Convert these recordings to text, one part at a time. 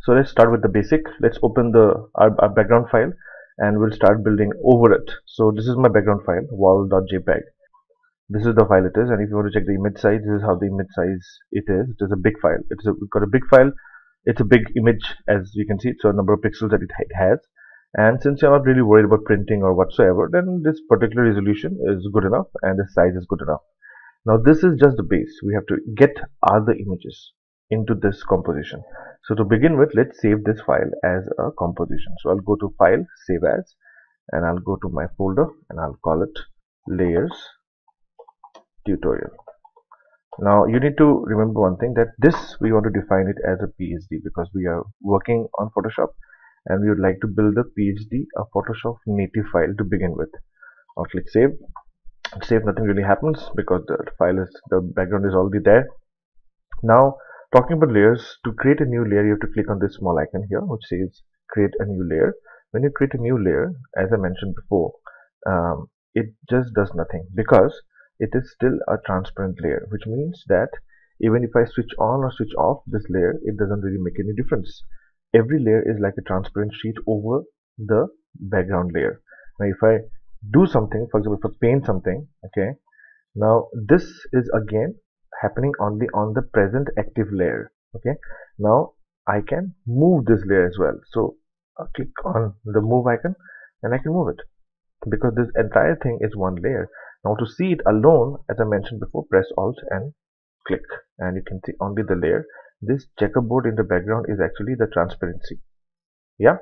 So let's start with the basic. Let's open our background file and we'll start building over it. So this is my background file, wall.jpg. This is the file it is, and if you want to check the image size, this is how the image size it is. It is a big file. We've got a big file. It's a big image, as you can see. So a number of pixels that it has. And since you're not really worried about printing or whatsoever, then this particular resolution is good enough and the size is good enough. Now this is just the base. We have to get other images into this composition. So to begin with, let's save this file as a composition. So I'll go to File, Save As, and I'll go to my folder and I'll call it Layers Tutorial. Now you need to remember one thing, that this we want to define it as a PSD because we are working on Photoshop and we would like to build a PSD, a Photoshop native file to begin with. I'll click Save. Save, nothing really happens because the background is already there. Now talking about layers, to create a new layer you have to click on this small icon here which says create a new layer. When you create a new layer, as I mentioned before, it just does nothing because it is still a transparent layer, which means that even if I switch on or switch off this layer, it doesn't really make any difference. Every layer is like a transparent sheet over the background layer. Now if I do something, for example, if I paint something, okay, now this is again happening only on the present active layer. Okay, now I can move this layer as well. So I'll click on the move icon and I can move it because this entire thing is one layer. Now to see it alone, as I mentioned before, press Alt and click, and you can see only the layer. This checkerboard in the background is actually the transparency. Yeah.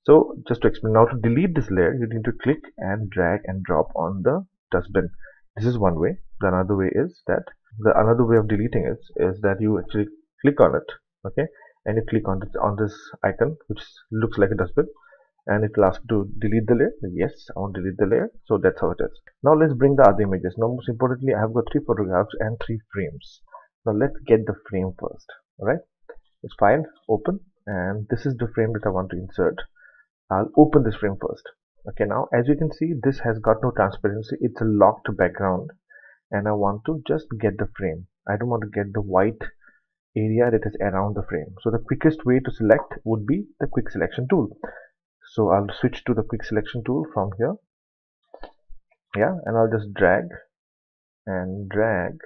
So just to explain, now to delete this layer, you need to click and drag and drop on the dustbin. This is one way. The another way is that another way of deleting is that you actually click on it, okay, and you click on this icon which looks like a dustbin, and it will ask you to delete the layer. Yes, I want to delete the layer. So that's how it is. Now let's bring the other images. Now most importantly, I have got 3 photographs and 3 frames. Now let's get the frame first. All right, it's File, Open, and this is the frame that I want to insert. I'll open this frame first. Okay, now as you can see, this has got no transparency. It's a locked background and I want to just get the frame. I don't want to get the white area that is around the frame. So the quickest way to select would be the quick selection tool. So I'll switch to the quick selection tool from here. Yeah, and I'll just drag and drag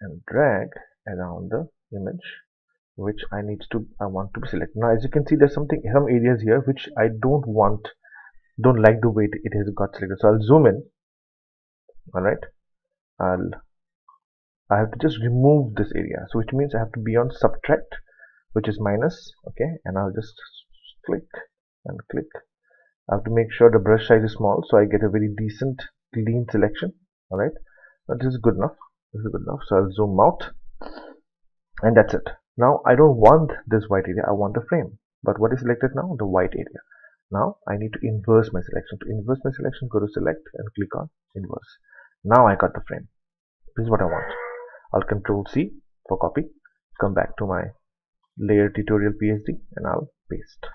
and drag around the image which I want to be selected. Now as you can see, there's some areas here which I don't like the way it has got selected. So I'll zoom in. All right, I have to just remove this area, so which means I have to be on subtract, which is minus. Okay, and I'll just click and click. I have to make sure the brush size is small so I get a very decent clean selection. All right, now this is good enough. This is good enough. So I'll zoom out, and that's it. Now I don't want this white area, I want the frame. But what is selected now? The white area. Now I need to inverse my selection. To inverse my selection, go to select and click on inverse. Now I got the frame. This is what I want. I'll Control C for copy. Come back to my layer tutorial PSD and I'll paste.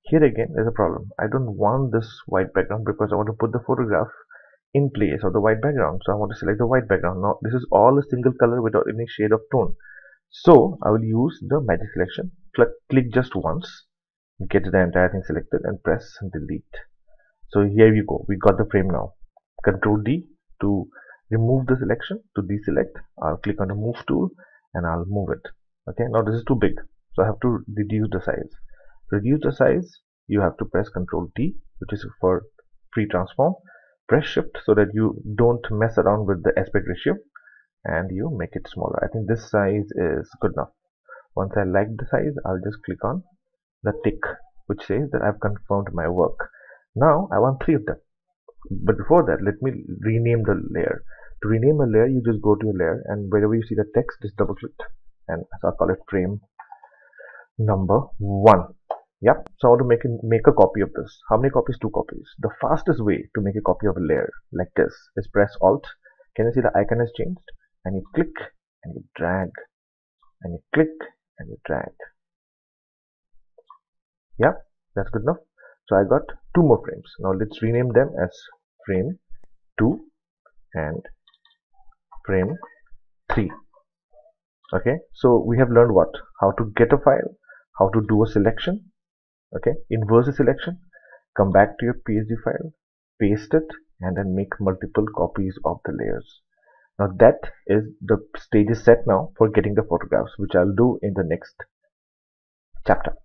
Here again there's a problem. I don't want this white background because I want to put the photograph in place of the white background. So I want to select the white background. Now this is all a single color without any shade of tone. So I will use the magic selection. Click just once, get the entire thing selected and press delete. So here we go. We got the frame now. Control D to remove the selection. To deselect, I'll click on the move tool and I'll move it. Okay, now this is too big, so I have to reduce the size. Reduce the size, you have to press Control T, which is for free transform. Press Shift so that you don't mess around with the aspect ratio and you make it smaller. I think this size is good enough. Once I like the size, I'll just click on the tick which says that I've confirmed my work. Now I want 3 of them. But before that, let me rename the layer. To rename a layer, you just go to a layer and wherever you see the text, just double click and I'll call it frame number 1. Yep. So I want to make a copy of this. How many copies? 2 copies. The fastest way to make a copy of a layer like this is press Alt. Can you see the icon has changed? And you click and you drag and you click and you drag. Yeah, that's good enough. So I got 2 more frames. Now let's rename them as frame 2 and frame 3. Okay, so we have learned what? How to get a file, how to do a selection. Okay, inverse the selection, come back to your PSD file, paste it, and then make multiple copies of the layers. Now that is the stage is set now for getting the photographs, which I'll do in the next chapter.